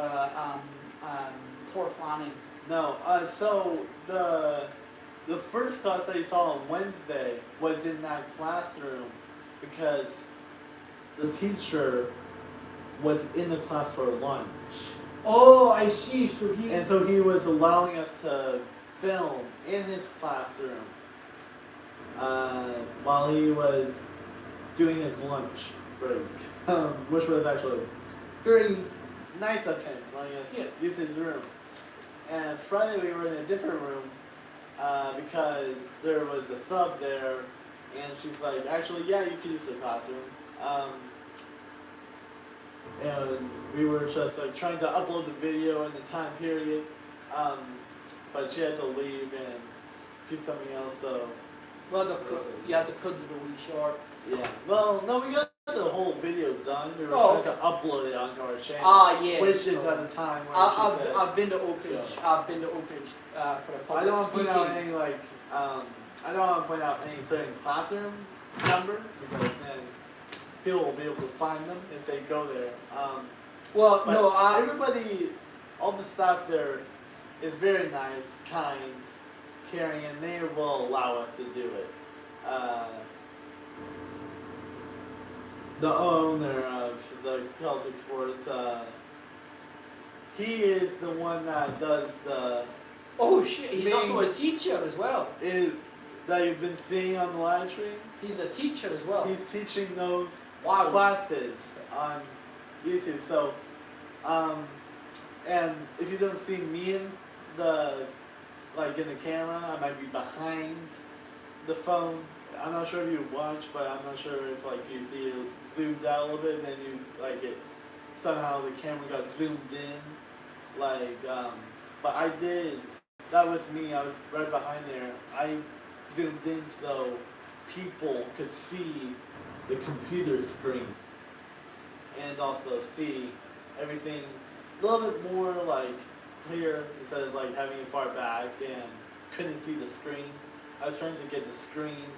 poor planning? No, so the first class that you saw on Wednesday was in that classroom because the teacher was in the class for lunch. Oh, I see. So he was allowing us to film in his classroom while he was doing his lunch break, which was actually very nice of him letting us use his room. And Friday we were in a different room because there was a sub there, and she's like, actually, yeah, you can use the classroom. And we were just trying to upload the video in the time period, but she had to leave and do something else. So you had to cut it a wee short. Yeah. Well, no, we got the whole video done. We were trying to upload it onto our channel. Yeah. Which is at the time when I've been to Oak Ridge. Yeah. I've been to Oak Ridge for a public I don't want to speaking. point out any I don't want to point out any certain classroom numbers because then people will be able to find them if they go there. Everybody, all the staff there is very nice, kind, caring, and they will allow us to do it. The owner of the Celtic Sports, he is the one that does the. Oh shit! He's also a teacher as well. that you've been seeing on the live streams. He's a teacher as well. He's teaching those Wow. classes on YouTube. So, and if you don't see me in the in the camera, I might be behind the phone. I'm not sure if you watch, but I'm not sure if you see it zoomed out a little bit, and then you it somehow the camera got zoomed in, but I did. That was me. I was right behind there. I zoomed in so people could see the computer screen and also see everything a little bit more clear instead of having it far back and couldn't see the screen. I was trying to get the screen,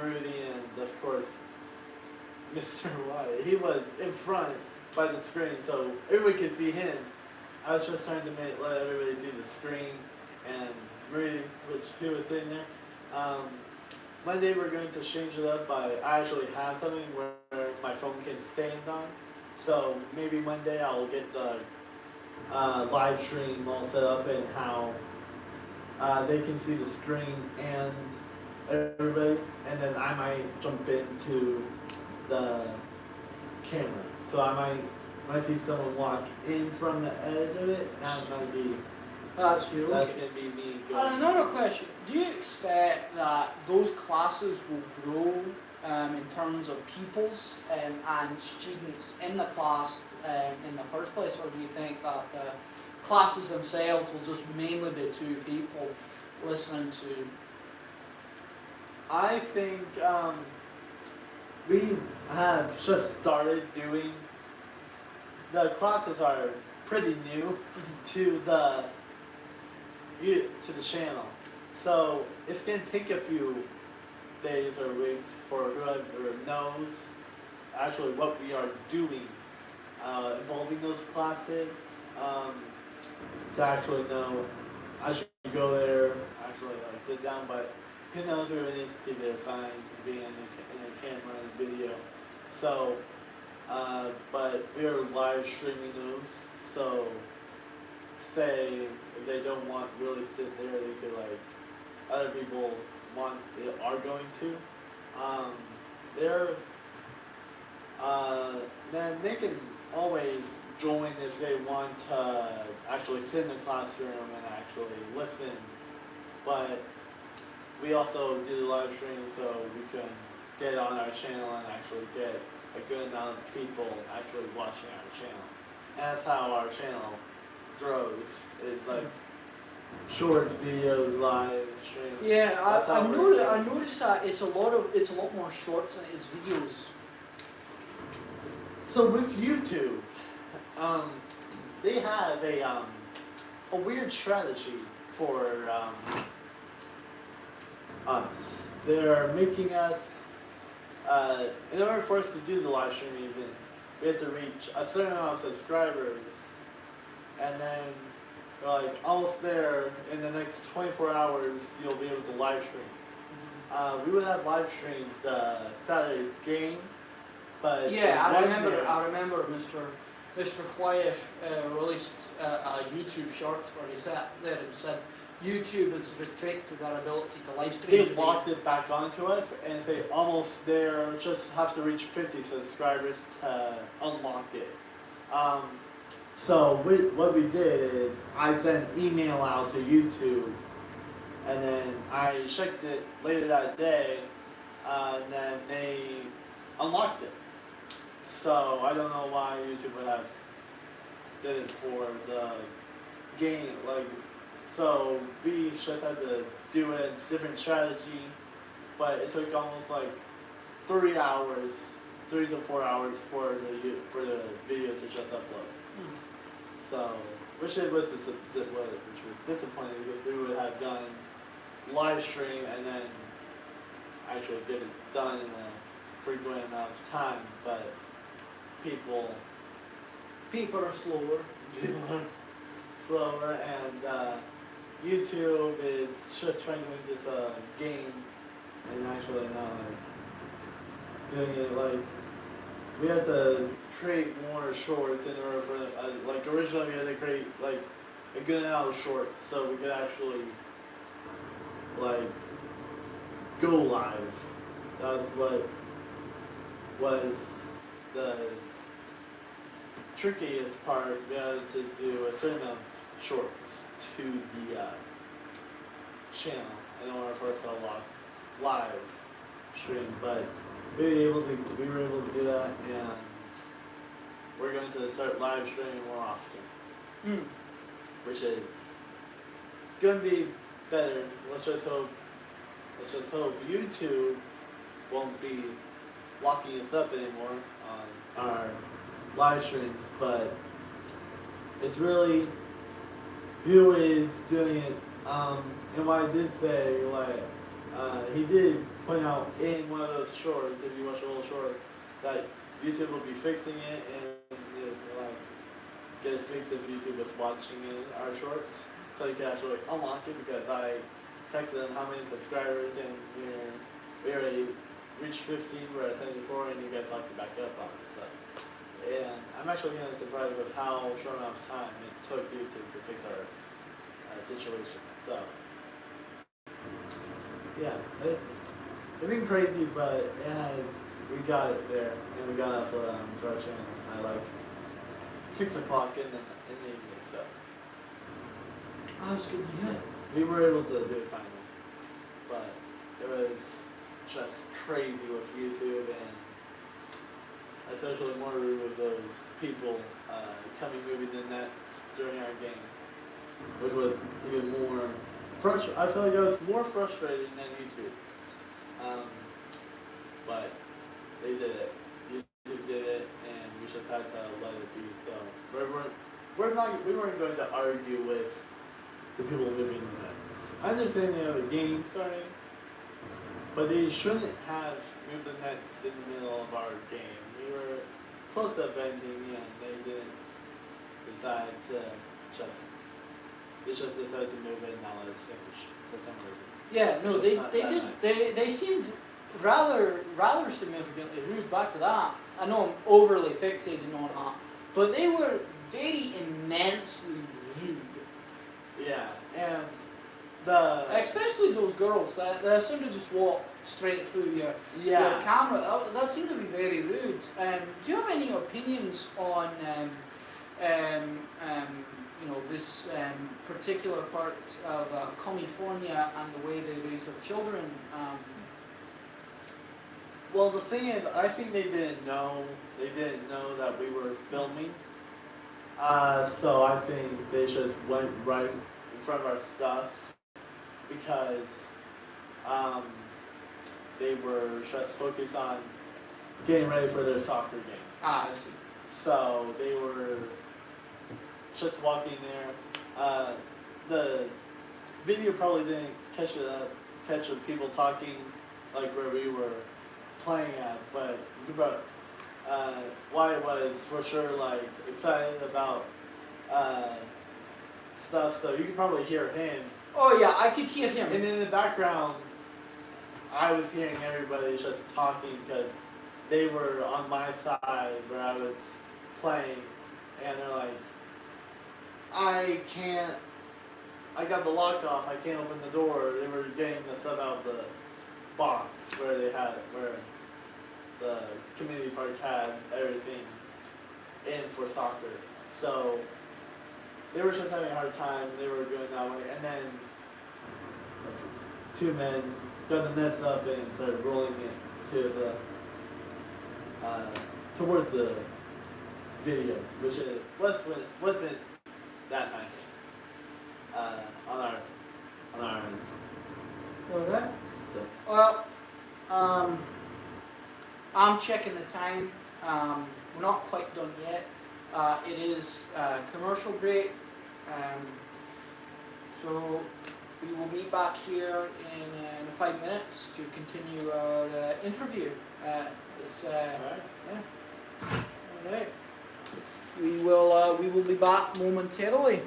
Rudy and of course Mr. Wyatt. He was in front by the screen so everybody could see him. I was just trying to let everybody see the screen and Rudy, which he was sitting there. Monday we're going to change it up by I actually have something where my phone can stand on. So maybe Monday I'll get the live stream all set up and how they can see the screen and everybody, and then I might jump into the camera. So I might see someone walk in from the edge of it, that might be. That's you. That's gonna be me going. And another question: do you expect that those classes will grow in terms of pupils and students in the class in the first place, or do you think that the classes themselves will just mainly be two people listening to? I think we have just started doing. The classes are pretty new to the channel, so it's gonna take a few days or weeks for whoever knows actually what we are doing involving those classes to actually know. I should go there, actually sit down, but who knows, we really need to see their fine being in the camera and video. So, but we are live streaming those, so say if they don't want to really sit there, they could other people are going to. Then they can always join if they want to actually sit in the classroom and actually listen. But we also do the live stream so we can get on our channel and actually get a good amount of people actually watching our channel. And that's how our channel grows. It's shorts, videos, live streams. Yeah, I noticed that it's a lot more shorts than it is videos. So with YouTube, they have a weird strategy for us. They're making us in order for us to do the live stream even, we have to reach a certain amount of subscribers, and then we're almost there. In the next 24 hours, you'll be able to live stream. We would have live streamed Saturday's game, but yeah, I remember Mr. Wyatt released a YouTube short where he sat there and said YouTube is restricted our ability to live stream. They locked it back onto us and say almost there, just have to reach 50 subscribers to unlock it. So what we did is I sent an email out to YouTube, and then I checked it later that day, and then they unlocked it. So I don't know why YouTube would have did it for the game. So we just had to do a different strategy, but it took almost 3 hours, 3 to 4 hours for the video to just upload. So, which was disappointing because we would have done live stream and then actually get it done in a frequent amount of time, but people are slower. People are slower, and YouTube is just trying to make this a game and actually not doing it we had to create more shorts in order for originally we had to create a good amount of shorts so we could actually go live. That's what was the trickiest part. We had to do a certain amount of shorts to the channel in order for us to live stream, but we were able to do that, and we're going to start live streaming more often, which is going to be better. Let's just hope YouTube won't be locking us up anymore on our live streams, but it's really who is doing it. And what I did say, he did point out in one of those shorts, if you watch a little short, that YouTube will be fixing it, and get it fixed if YouTube was watching our shorts, so you can actually unlock it, because I texted them how many subscribers, and we already reached 15, we're at 74, and you guys locked it back up on it. So, and I'm actually kind of surprised with how short amount of time it took YouTube to fix our situation. So, yeah, it's been crazy, but we got it there, and we got it uploaded to our channel at 6 o'clock in the evening. So, that's good to hear. We were able to do it finally, but it was just crazy with YouTube, and especially more with those people moving the nets during our game, which was even more frustrating. I feel like it was more frustrating than YouTube, but they did it. YouTube did it, and we just had to let it be. So we weren't going to argue with the people moving the nets. I understand they have a game starting, but they shouldn't have moved the nets in the middle of our game. We were close to ending, and they didn't decide to just decided to move it and not let us finish for some reason. Yeah, no, they did. Nice. They seemed rather significantly rude. Back to that. I know I'm overly fixated on that, but they were very immensely rude. Yeah, and especially those girls that seemed to just walk straight through your camera. That seemed to be very rude. Do you have any opinions on this particular part of California and the way they raise their children? Well, the thing is, I think they didn't know that we were filming. So I think they just went right in front of our stuff, because they were just focused on getting ready for their soccer game. I see. So they were just walking there. The video probably didn't catch the people talking where we were playing at, but Wyatt was for sure excited about stuff, so you could probably hear him. Oh yeah, I could hear him. And in the background, I was hearing everybody just talking, because they were on my side where I was playing, and they're like, I got the lock off, I can't open the door. They were getting the stuff out of the box where the community park had everything in for soccer. So they were just having a hard time. They were going that way, and then two men got the nets up and started rolling it to towards the video, which wasn't that nice on our end. Okay. So. Well, I'm checking the time. We're not quite done yet. It is commercial break. So we will meet back here in 5 minutes to continue our interview. Alright. Yeah. All right. We will be back momentarily.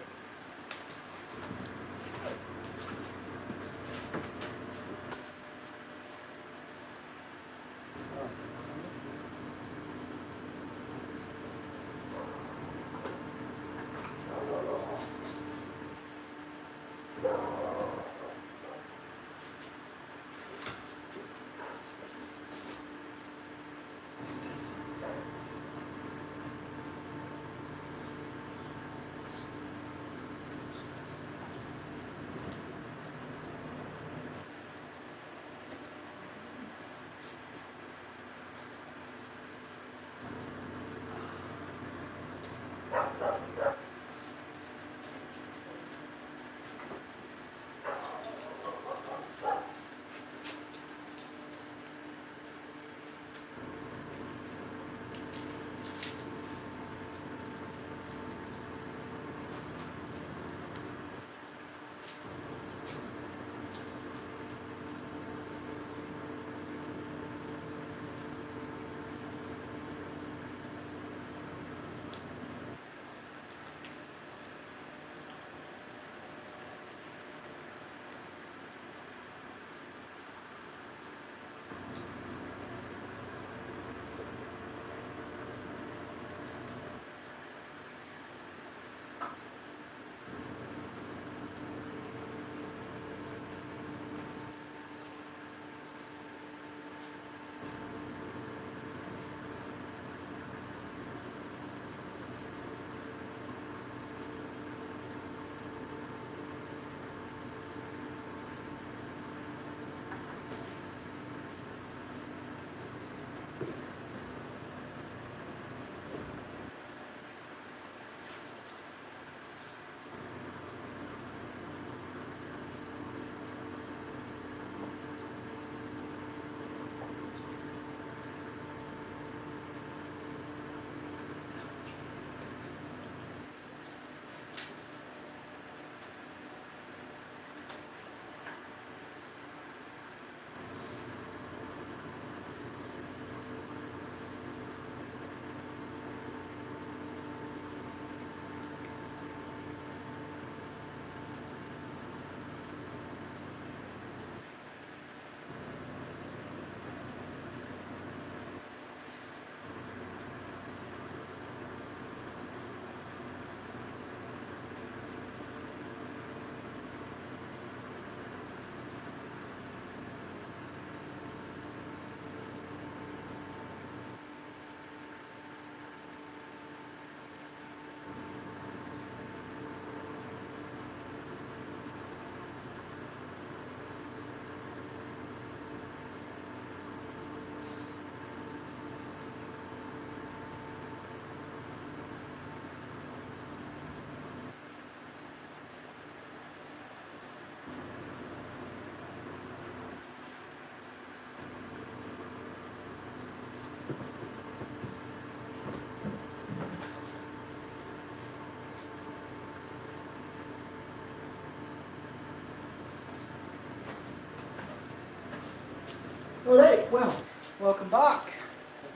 Alright, well, welcome back.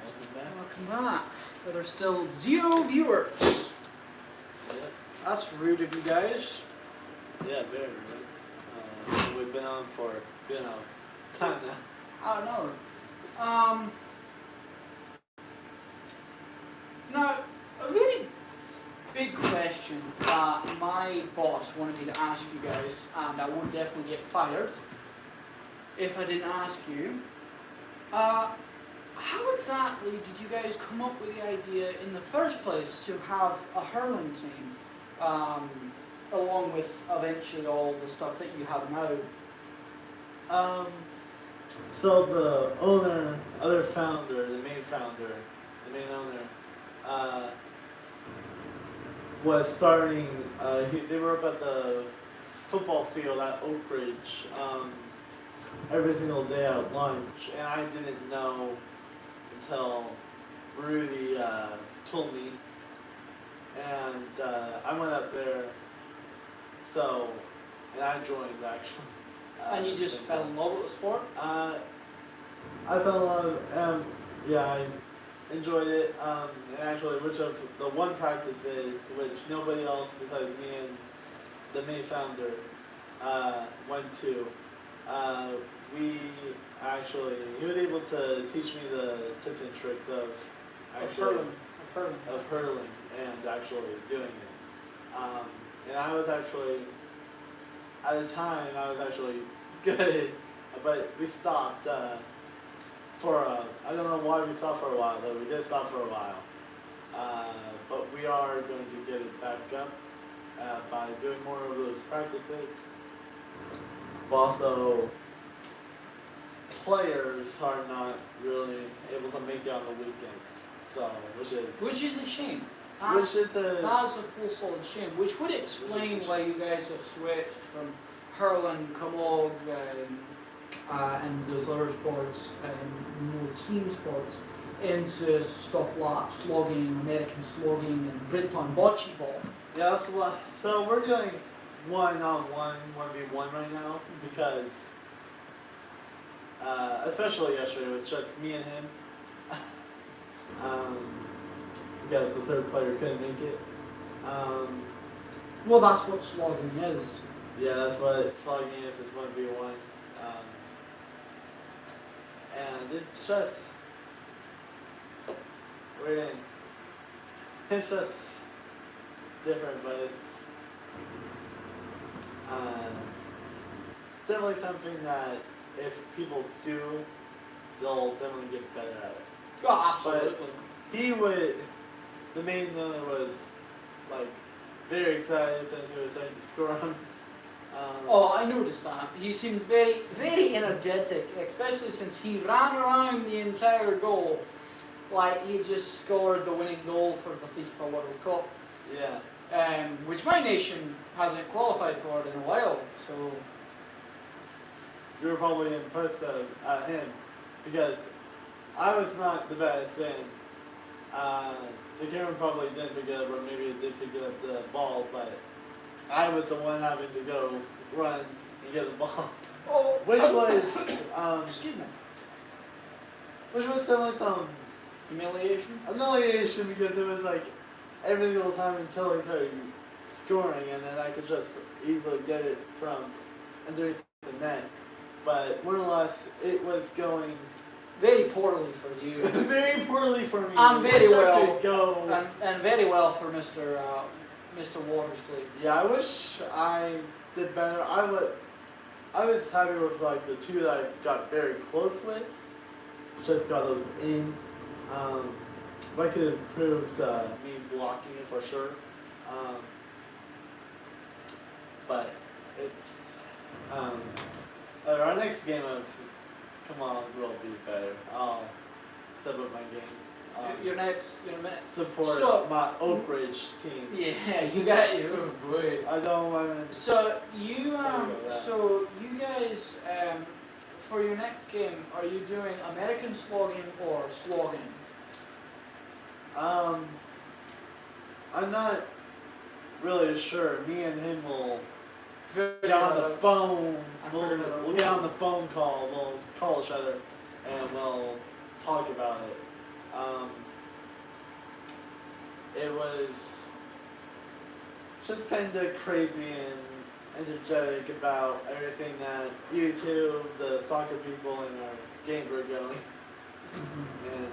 Welcome back. Welcome back. There are still 0 viewers. Yeah, That's rude of you guys. yeah, very rude. We've been on for a good enough time now. I don't know. Now, a very big question that my boss wanted me to ask you guys, and I would definitely get fired if I didn't ask you. How exactly did you guys come up with the idea in the first place to have a hurling team, along with eventually all the stuff that you have now? So the owner, other founder, the main owner, was starting, they were up at the football field at Oak Ridge every single day at lunch, and I didn't know until Rudy told me, and I went up there, and I joined actually. And you just fell in love with the sport? I fell in love, yeah, I enjoyed it, and actually which of the one practices which nobody else besides me and the main founder went to, he was able to teach me the tips and tricks of hurdling and actually doing it. And I was actually, at the time, I was actually good, but we stopped I don't know why we stopped for a while, though we did stop for a while. But we are going to get it back up by doing more of those practices. But also, players are not really able to make it on the weekend, so Which is a shame. Which is That's a full solid shame, which would explain why you guys have switched from hurling, camogue, and those other sports, more team sports, into stuff like slogging, American slogging, and Briton bocce ball. Yeah, that's what. So we're doing 1-on-1, 1v1 right now because, especially yesterday, it was just me and him. Because the third player couldn't make it. Well, that's what slogging is. Yeah, that's what slogging is. It's 1v1. And it's just weird. It's just different, but it's definitely something that if people do, they'll definitely get better at it. Oh, absolutely. But the main owner was like very excited since he was starting to score on. Oh, I noticed that. He seemed very, very energetic, especially since he ran around the entire goal like he just scored the winning goal for the FIFA World Cup. Yeah. Which my nation hasn't qualified for in a while, so... You were probably impressed at him, because I was not the best, and the camera probably didn't pick it up, or maybe it did pick it up the ball, but I was the one having to go run and get the ball. Oh, Which was, excuse me. Which was definitely some humiliation, because it was like every single time until he started scoring, and then I could just easily get it from underneath the net. But more or less, it was going very poorly for you. very poorly for me. And very well. Go. And very well for Mr. Watersley. Yeah, I wish I did better. I was happy with like the two that I got very close with. Just got those in. If I could have improved me blocking it for sure. But it's our next game of come on will be better. I'll step up my game. Your next support my Oak Ridge team. Yeah, you got you. Oh boy. I don't want to. So you guys for your next game, are you doing American slogging or slogging? I'm not really sure. Me and him will Figure get on it the out. phone. I figured it out. We'll get on the phone call. We'll call each other and we'll talk about it. It was just kind of crazy and energetic about everything that you two, the soccer people, and our games were going. And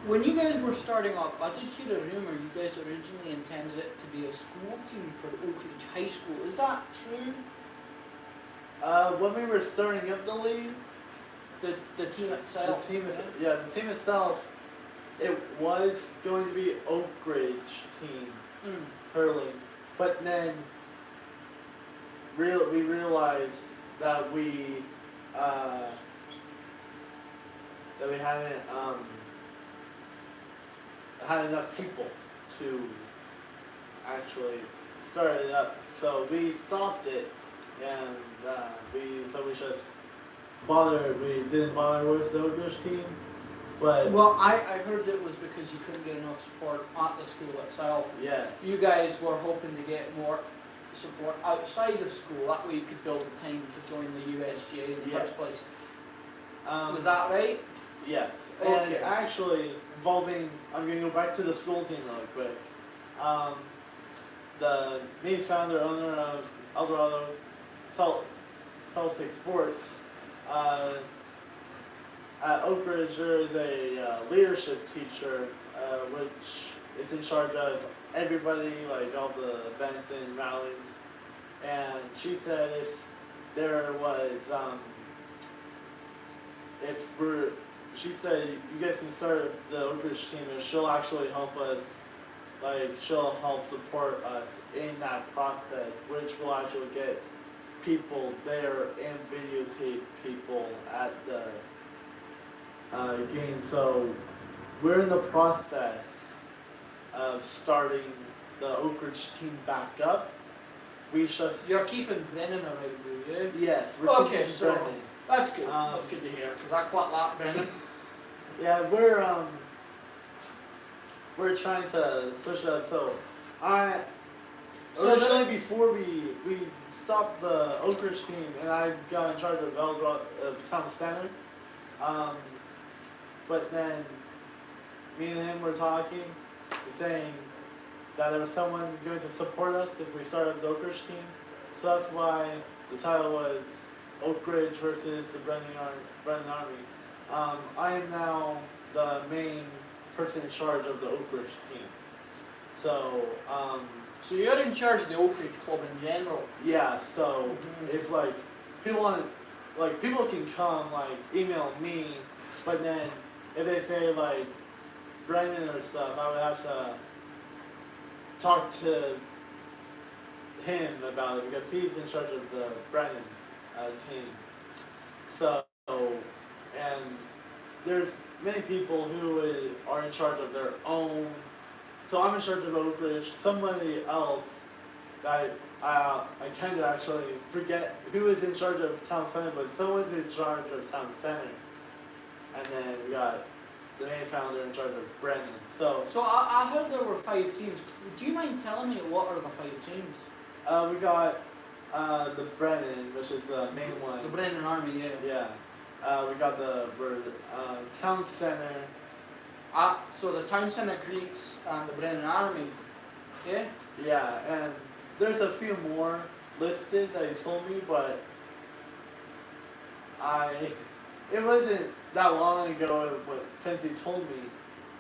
When you guys were starting up, I did hear a rumor you guys originally intended it to be a school team for Oak Ridge High School. Is that true? when we were starting up the league, The team itself? the team itself, it was going to be Oak Ridge team hurling, but then we realized that we hadn't had enough people to actually start it up, so we stopped it, and we just we didn't bother with the Oak Ridge team. But Well, I heard it was because you couldn't get enough support at the school itself. yeah, You guys were hoping to get more support outside of school, that way you could build the time to join the USGA in the Yes. first place. Was Was that right? Yes. Okay. And actually, involving, I'm going to go back to the school team really quick. The main founder, owner of Eldorado Celtic Sports, at Oak Ridge, there is a leadership teacher, which is in charge of everybody, like all the events and rallies. And she said if there was, she said you guys can start the Oak Ridge team, and she'll actually help us, like she'll help support us in that process, which will actually get people there and videotape people at the game. So we're in the process of starting the Oak Ridge team back up. We just You're keeping Brennan around, are you? yes, we're Okay, keeping so- Brennan. That's good. That's good to hear, because I quite like Brennan. Yeah, we're trying to switch it up. So originally before we stopped the Oak Ridge team, and I got in charge of Town Center. But then me and him were talking, saying that there was someone going to support us if we started the Oak Ridge team. So that's why the title was Oak Ridge versus the Brennan Army. I am now the main person in charge of the Oak Ridge team. So, So you're in charge of the Oak Ridge Club in general. yeah, so if like people want, like people can come, like email me, but then if they say like Brennan or stuff, I would have to talk to him about it because he's in charge of the Brennan team. So, and there's many people who are in charge of their own. So I'm in charge of Oak Ridge. Somebody else that I kind of actually forget who is in charge of Town Center, but someone's in charge of Town Center. And then we got the main founder in charge of Brennan. So I heard there were 5 teams. Do you mind telling me what are the 5 teams? we got the Brennan, which is the main one. The Brennan Army, yeah. Yeah. We got the Town Center. So the Town Centre Greeks and the Brennan Army, yeah? Yeah, and there's a few more listed that he told me, but it wasn't that long ago since he told me.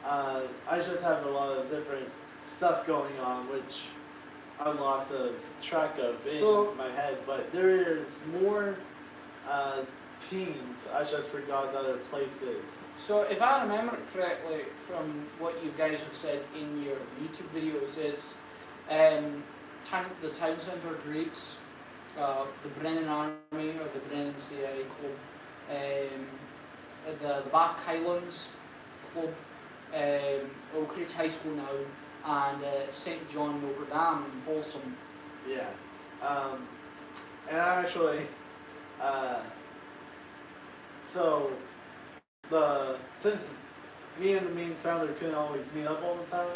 I just have a lot of different stuff going on, which I lost track of in my head. But there is more teams. I just forgot the other places. So if I remember it correctly from what you guys have said in your YouTube videos, it's the Town Centre Greeks, the Brennan Army or the Brennan CIA Club, the Basque Highlands Club, Oak Ridge High School now, and St. John Notre Dame in Folsom. Yeah. And actually, so since me and the main founder couldn't always meet up all the time,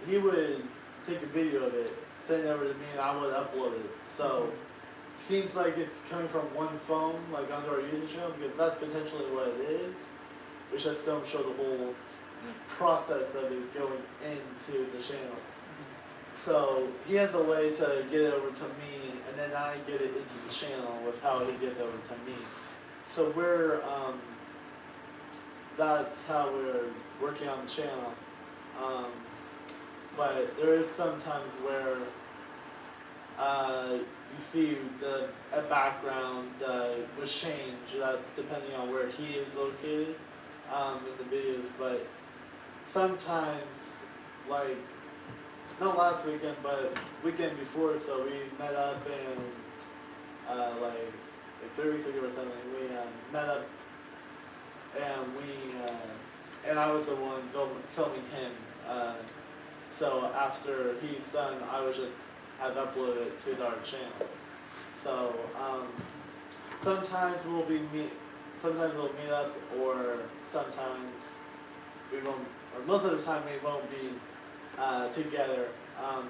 he would take a video of it, send it over to me, and I would upload it. So seems like it's coming from one phone, like onto our YouTube channel, because that's potentially what it is. We just don't show the whole process of it going into the channel. So he has a way to get it over to me, and then I get it into the channel with how he gets over to me. So that's how we're working on the channel. But there is sometimes where you see a background will change. That's depending on where he is located in the videos. But sometimes, like, not last weekend, but weekend before, so we met up and like 3 weeks ago or something, we met up and I was the one filming him. So after he's done, I would just have uploaded it to our channel. So sometimes we'll meet up, or sometimes we won't, or most of the time we won't be together.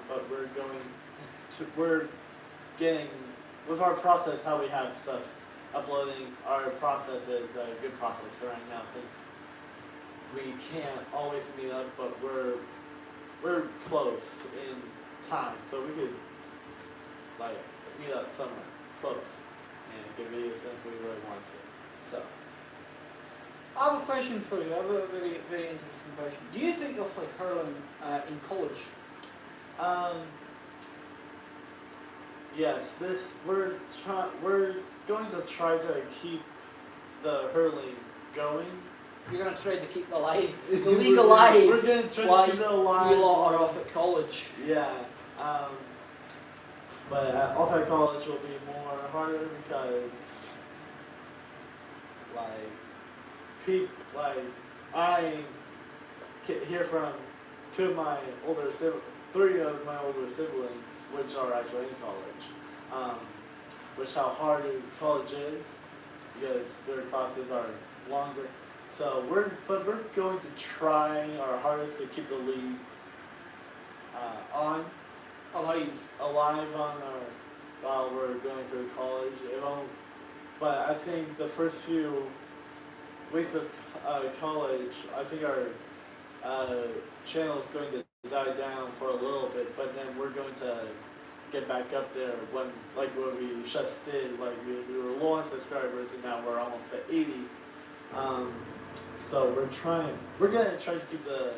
But we're getting with our process, how we have stuff uploading. Our process is a good process for right now, since we can't always meet up, but we're close in time, so we could like meet up somewhere close and get videos if we really want to. So I have a question for you. I have a very, very interesting question. Do you think you'll play hurling in college? Yes, we're going to try to keep the hurling going. You're going to try to keep the league alive. We're going to try to keep it alive. You lot are off at college. Yeah. But off at college will be more harder because, I hear from three of my older siblings, which are actually in college, which how hard college is, because their classes are longer. So we're going to try our hardest to keep the league alive while we're going through college. It won't, but I think the first few weeks of college, I think our channel is going to die down for a little bit, but then we're going to get back up there when what we just did. Like we were low on subscribers, and now we're almost at 80. So we're gonna try to keep the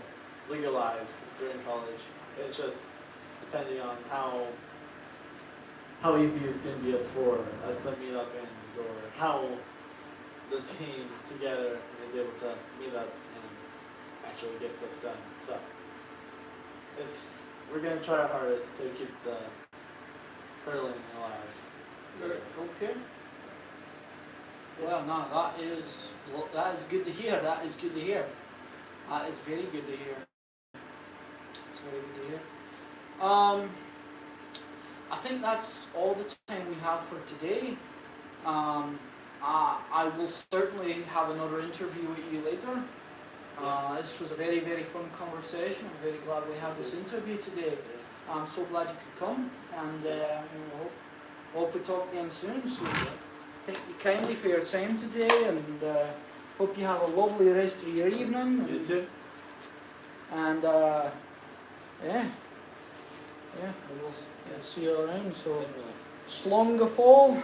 league alive during college. It's just depending on how easy it's gonna be for us to meet up or how the team together is able to meet up and actually get stuff done. So we're gonna try our hardest to keep the hurling alive. Okay. Well, no, that is good to hear. That is good to hear. That is very good to hear. It's very good to hear. I think that's all the time we have for today. I will certainly have another interview with you later. This was a very, very fun conversation. I'm very glad we had this interview today. I'm so glad you could come, and hope we talk again soon. So thank you kindly for your time today, and hope you have a lovely rest of your evening. You too. And we'll see you around. So, slonga fall.